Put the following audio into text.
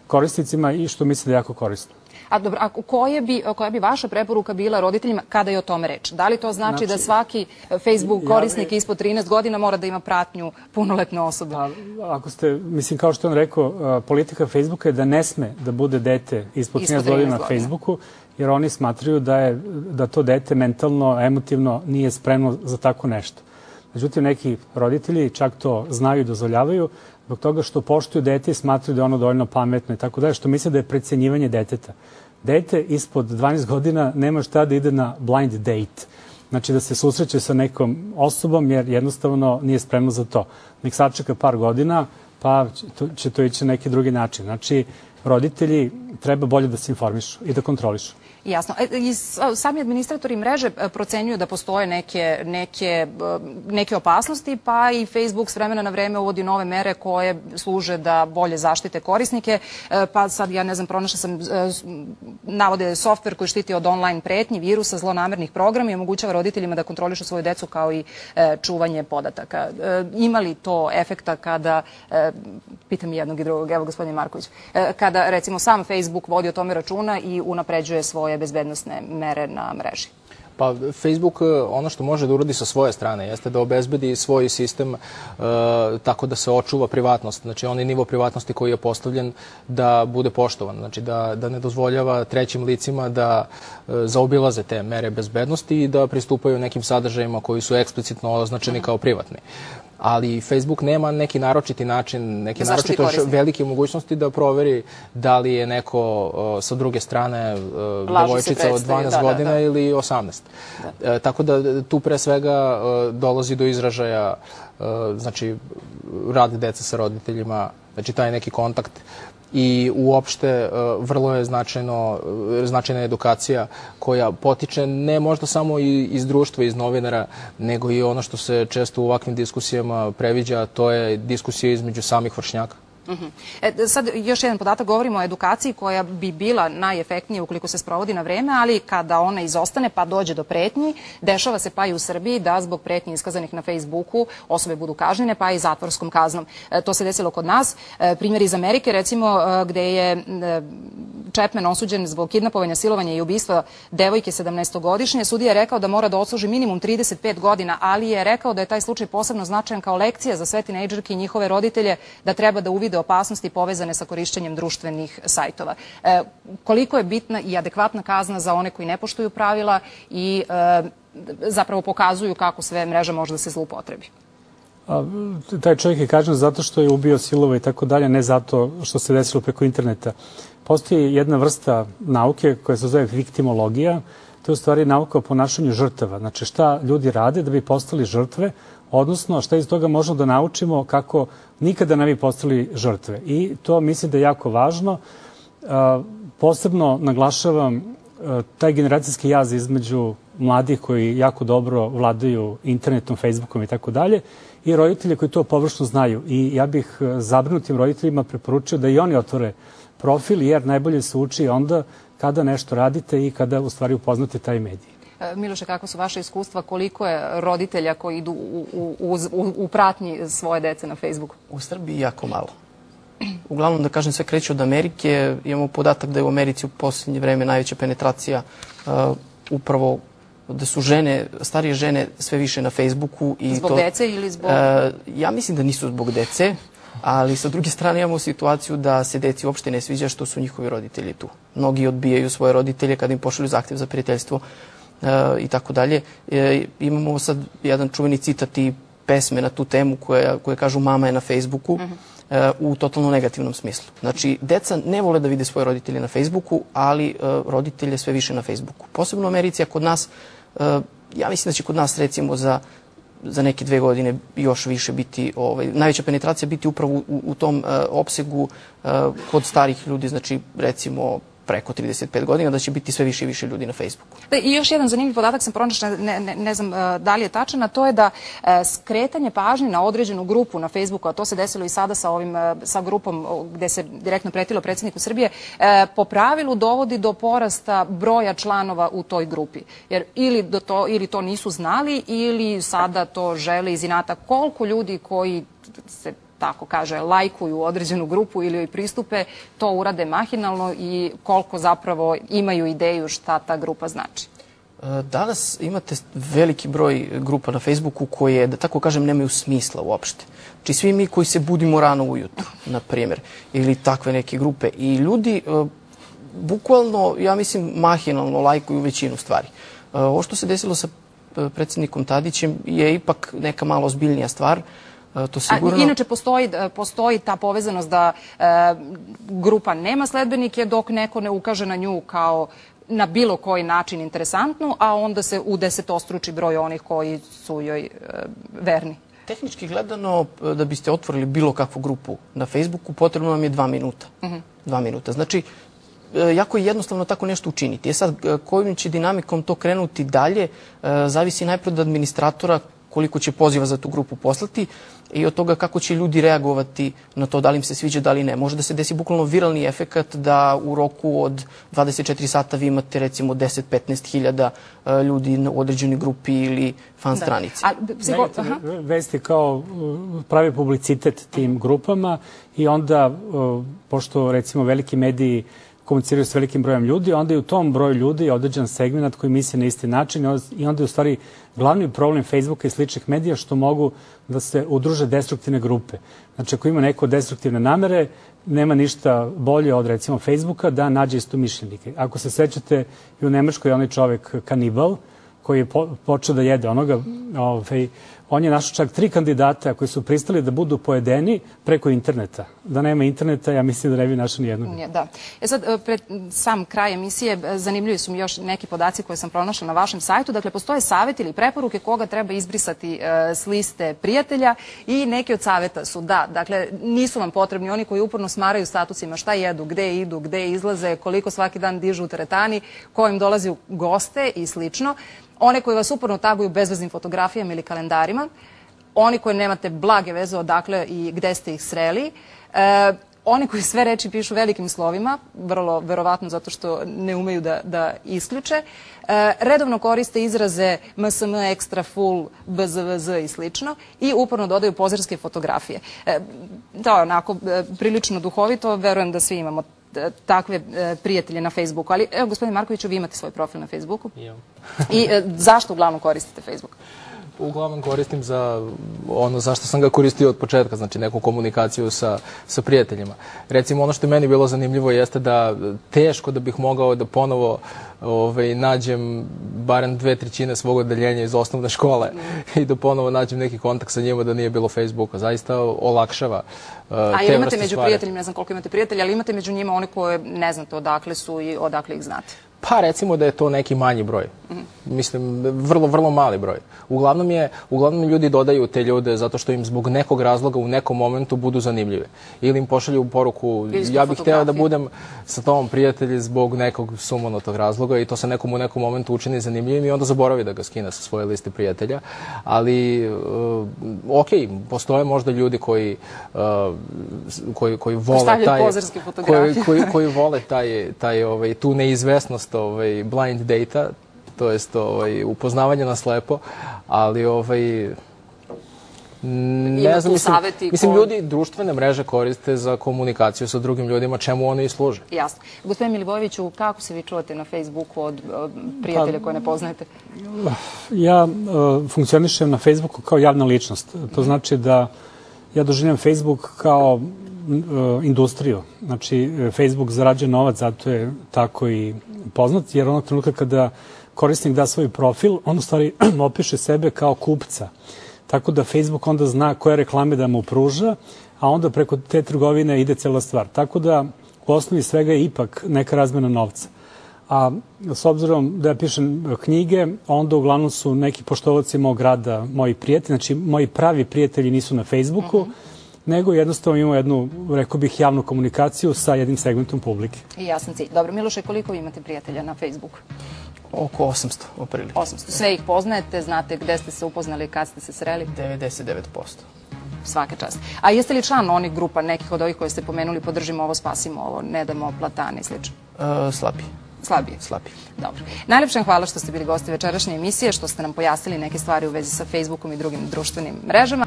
korisnicima i što mislim da je jako korisno. A dobro, koja bi vaša preporuka bila roditeljima kada je o tome reč? Da li to znači da svaki Facebook korisnik ispod 13 godina mora da ima pratnju punoletne osobe? Ako ste, mislim, kao što on rekao, politika Facebooka je da ne sme da bude dete ispod 13 godina na Facebooku, jer oni smatraju da to dete mentalno, emotivno nije spremno za tako nešto. Međutim, neki roditelji čak to znaju i dozvoljavaju zbog toga što poštuju dete i smatraju da je ono dovoljno pametno i tako dalje, što misle da je precenjivanje deteta. Dete ispod 12 godina nema šta da ide na blind date. Znači da se susreće sa nekom osobom jer jednostavno nije spremno za to. Nek sačeka par godina pa će to ići na neki drugi način. Znači roditelji treba bolje da se informišu i da kontrolišu. Jasno. Sami administratori mreže procenjuju da postoje neke opasnosti, pa i Facebook s vremena na vreme uvodi nove mere koje služe da bolje zaštite korisnike. Pa sad, ja ne znam, pronašla sam, navode softver koji štiti od online pretnji, virusa, zlonamernih programa i omogućava roditeljima da kontrolišu svoju decu kao i čuvanje podataka. Ima li to efekta kada, pitam jednog i drugog, evo gospodin Marković, kada recimo sam Facebook vodi o tome računa i unapređuje svoje bezbednosne mere na mreži? Pa Facebook ono što može da uradi sa svoje strane jeste da obezbedi svoj sistem tako da se očuva privatnost. Znači onaj nivo privatnosti koji je postavljen da bude poštovan. Znači da ne dozvoljava trećim licima da zaobilaze te mere bezbednosti i da pristupaju nekim sadržajima koji su eksplicitno označeni kao privatni. Ali Facebook nema neki naročiti način, neke naročito velike mogućnosti da proveri da li je neko sa druge strane devojčica od 12 godina ili 18. Tako da tu pre svega dolazi do izražaja znači rad deca sa roditeljima, znači taj neki kontakt i uopšte vrlo je značajna edukacija koja potiče ne možda samo iz društva, iz novinara, nego i ono što se često u ovakvim diskusijama previđa, a to je diskusija između samih vršnjaka. Sad još jedan podatak, govorimo o edukaciji koja bi bila najefektnija ukoliko se sprovodi na vreme, ali kada ona izostane pa dođe do pretnji, dešava se pa i u Srbiji da zbog pretnji iskazanih na Facebooku osobe budu kažnjene pa i zatvorskom kaznom. To se desilo kod nas. Primjer iz Amerike, recimo, gde je Chapman osuđen zbog kidnapovanja, silovanja i ubistva devojke 17-godišnje. Sudija je rekao da mora da odsluži minimum 35 godina, ali je rekao da je taj slučaj posebno značajan kao lekcija za sve tinejdžerke i njihove roditelje da treba da uvide opasnosti povezane sa korišćenjem društvenih sajtova. Koliko je bitna i adekvatna kazna za one koji ne poštuju pravila i zapravo pokazuju kako sve mreža može da se zloupotrebi? Taj čovjek je kažnjen zato što je ubio, silovao i tako dalje, ne zato što se desilo preko interneta. Postoji jedna vrsta nauke koja se zove viktimologija. To je u stvari nauka o ponašanju žrtava. Znači šta ljudi rade da bi postali žrtve, odnosno šta iz toga možemo da naučimo kako nikada ne bi postali žrtve. I to mislim da je jako važno. Posebno naglašavam taj generacijski jaz između mladih koji jako dobro vladaju internetom, Facebookom i tako dalje i roditelji koji to površno znaju. I ja bih zabrinutim roditeljima preporučio da i oni otvore profil, jer najbolje se uči onda kada nešto radite i kada u stvari upoznate taj medij. Miloše, kakva su vaše iskustva? Koliko je roditelja koji idu u pratnji svoje dece na Facebooku? U Srbiji jako malo. Uglavnom, da kažem, sve kreće od Amerike. Imamo podatak da je u Americi u posljednje vreme najveća penetracija upravo da su žene, starije žene sve više na Facebooku. Zbog dece ili zbog... Ja mislim da nisu zbog dece, ali sa druge strane imamo situaciju da se deci uopšte ne sviđa što su njihovi roditelji tu. Mnogi odbijaju svoje roditelje kada im pošalju zahtev za prijateljstvo i tako dalje. Imamo sad jedan čuveni citat i pesme na tu temu koje kažu mama je na Facebooku u totalno negativnom smislu. Znači, deca ne vole da vide svoje roditelje na Facebooku, ali roditelje sve više na Facebooku. Posebno u Americi, a kod nas, ja mislim da će kod nas recimo za neke 2 godine još više biti, najveća penetracija biti upravo u tom opsegu kod starih ljudi, znači recimo preko 35 godina, da će biti sve više i više ljudi na Facebooku. I još jedan zanimljiv podatak sam pronašla, ne znam da li je tačan, a to je da skretanje pažnje na određenu grupu na Facebooku, a to se desilo i sada sa grupom gde se direktno pretilo predsjedniku Srbije, po pravilu dovodi do porasta broja članova u toj grupi. Jer ili to nisu znali, ili sada to žele iz inata. Koliko ljudi koji se tako kaže, lajkuju određenu grupu ili joj pristupe, to urade mahinalno i koliko zapravo imaju ideju šta ta grupa znači? Danas imate veliki broj grupa na Facebooku koje, da tako kažem, nemaju smisla uopšte. Znači svi mi koji se budimo rano ujutru, na primjer, ili takve neke grupe. I ljudi bukvalno, ja mislim, mahinalno lajkuju većinu stvari. Ovo što se desilo sa predsjednikom Tadićem je ipak neka malo ozbiljnija stvar. To sigurno... Inače, postoji ta povezanost da grupa nema sledbenike dok neko ne ukaže na nju kao na bilo koji način interesantnu, a onda se udesetostruči broj onih koji su joj verni. Tehnički gledano, da biste otvorili bilo kakvu grupu na Facebooku, potrebno vam je 2 minuta. 2 minuta. Znači, jako je jednostavno tako nešto učiniti. Sad, kojim će dinamikom to krenuti dalje, zavisi najprije od administratora koliko će poziva za tu grupu poslati i od toga kako će ljudi reagovati na to, da li im se sviđa, da li ne. Može da se desi bukvalno viralni efekat da u roku od 24 sata vi imate recimo 10-15 hiljada ljudi u određenoj grupi ili fan stranici. Vesti kao pravi publicitet tim grupama i onda, pošto recimo veliki mediji komuniciraju s velikim brojem ljudi, onda je u tom broju ljudi određen segment koji misli na isti način i onda je u stvari glavni problem Facebooka i sličnih medija što mogu da se udruže destruktivne grupe. Znači, ako ima neko destruktivne namere, nema ništa bolje od, recimo, Facebooka da nađe istomišljenike. Ako se sećate, i u Nemačkoj je onaj čovek kanibal koji je počeo da jede onoga, on je našao čak 3 kandidata koji su pristali da budu pojedeni preko interneta. Da nema interneta, ja mislim da ne bi našao nijednog. Da. Sad, pred sam kraj emisije, zanimljivi su mi još neki podaci koje sam pronašla na vašem sajtu. Dakle, postoje savjeti ili preporuke koga treba izbrisati s liste prijatelja i neki od savjeta su da. Dakle, nisu vam potrebni oni koji uporno smaraju statusima šta jedu, gde idu, gde izlaze, koliko svaki dan dižu u teretani, ko im dolazi u goste i slično. One koji vas uporno taguju bezveznim fotografijama ili kalendarima, oni koji nemate blage veze odakle i gde ste ih sreli, oni koji sve reči pišu velikim slovima, vrlo verovatno zato što ne umeju da isključe, redovno koriste izraze MSM, extra, full, BZVZ i slično i uporno dodaju pozerske fotografije. To je onako prilično duhovito, verujem da svi imamo takve prijatelje na Facebooku. Ali, evo, gospodine Markoviću, vi imate svoj profil na Facebooku. I zašto uglavnom koristite Facebook? Uglavnom koristim za ono zašto sam ga koristio od početka, znači neku komunikaciju sa prijateljima. Recimo, ono što je meni bilo zanimljivo jeste da teško da bih mogao da ponovo nađem barem 2/3 svog odeljenja iz osnovne škole i da ponovo nađem neki kontakt sa njima da nije bilo Facebooka. Zaista olakšava te vrste stvari. A imate među prijateljima, ne znam koliko imate prijatelja, ali imate među njima one koje ne znate odakle su i odakle ih znate? Pa recimo da je to neki manji broj. Mislim, vrlo mali broj. Uglavnom ljudi dodaju te ljude zato što im zbog nekog razloga u nekom momentu budu zanimljive. Ili im pošalju poruku, ja bih hteo da budem sa tobom prijatelji zbog nekog sumanutog razloga i to se nekom u nekom momentu učini zanimljivim i onda zaboravi da ga skine sa svoje liste prijatelja. Ali, okej, postoje možda ljudi koji vole tu neizvesnost blind data, to jest upoznavanje na slepo, ali ne znam, mislim, ljudi društvene mreže koriste za komunikaciju sa drugim ljudima, čemu one i služe. Jasno. Gospodin Milivojeviću, kako se vi čuvate na Facebooku od prijatelja koje ne poznajete? Ja funkcionišem na Facebooku kao javna ličnost. To znači da ja doživljam Facebook kao industriju. Znači, Facebook zarađuje novac, zato je tako i poznat, jer onog trenutka kada korisnik da svoj profil, on u stvari opiše sebe kao kupca. Tako da Facebook onda zna koje reklame da mu pruža, a onda preko te trgovine ide cela stvar. Tako da u osnovi svega je ipak neka razmena novca. A s obzirom da ja pišem knjige, onda uglavnom su neki poštovaci mog rada moji prijatelji, znači moji pravi prijatelji nisu na Facebooku, nego jednostavno imamo jednu, rekao bih, javnu komunikaciju sa jednim segmentom publike. I jasan cilj. Dobro, Miloše, koliko vi imate prijatelja na Facebooku? Oko 800, otprilike. 800. Sve ih poznajete, znate gde ste se upoznali, kad ste se sreli? 99%. Svaka čast. A jeste li član onih grupa, nekih od ovih koje ste pomenuli, podržimo ovo, spasimo ovo, ne damo platane i slično? Slabije. Slabije? Slabije. Dobro. Najlepše hvala što ste bili gosti večerašnje emisije, što ste nam pojasnili neke stvari u vezi sa Facebookom i drugim društvenim mrežama.